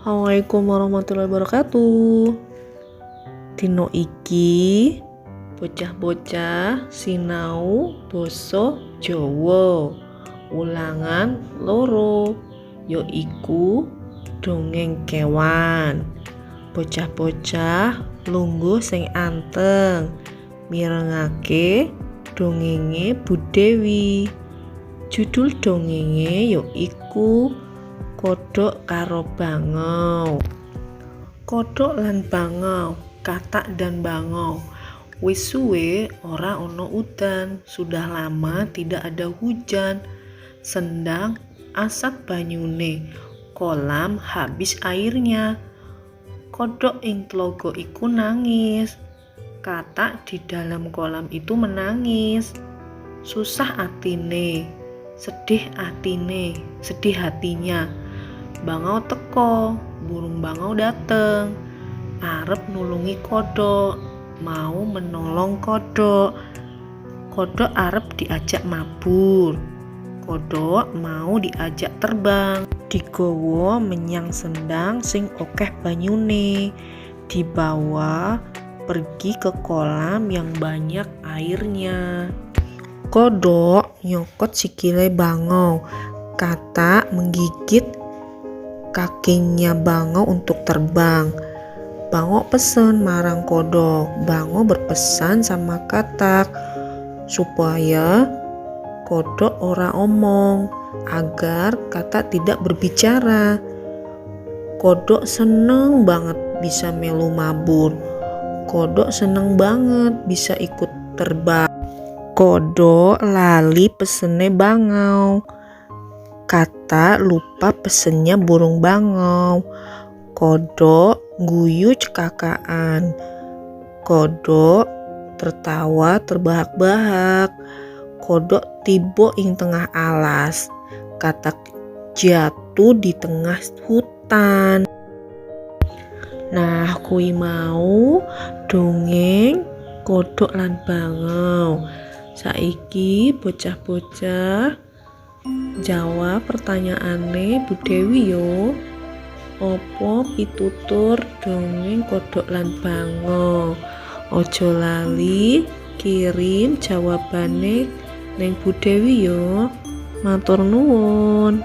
Assalamualaikum warahmatullahi wabarakatuh. Dino iki bocah-bocah sinau basa Jawa. Ulangan loro yaiku dongeng kewan. Bocah-bocah lungguh sing anteng mirengake dongenge Bu Dewi. Judul dongenge yaiku Kodhok karo Bangau. Kodhok lan bangau, katak dan bangau. Wis suwe ora ono udan, sudah lama tidak ada hujan. Sendang asat banyune, kolam habis airnya. Kodhok ing tlaga iku nangis. Katak di dalam kolam itu menangis. Susah atine, sedih hatinya. Bangau teko, burung bangau dateng, arep nulungi kodhok, mau menolong kodhok. Kodhok arep diajak mabur, kodhok mau diajak terbang. Digawa menyang sendang sing okeh banyune, dibawa pergi ke kolam yang banyak airnya. Kodhok nyokot sikile bangau, katak menggigit kakinya bangau untuk terbang. Bangau pesen marang kodhok. Bangau berpesan sama katak supaya kodhok ora omong, agar katak tidak berbicara. Kodhok seneng banget bisa melu mabur. Kodhok seneng banget bisa ikut terbang. Kodhok lali pesene bangau. Katak lupa pesennya burung bangau. Kodhok guyu cekakaan. Kodhok tertawa terbahak-bahak. Kodhok tiba ing tengah alas. Katak jatuh di tengah hutan. Nah, kui mau dongeng kodhok lan bangau. Saiki bocah-bocah jawab pertanyaane Bu Dewi yo. Opo pitutur dongeng kodhok lan bangau? Ojo lali kirim jawabane neng Bu Dewi yo. Matur nuwun.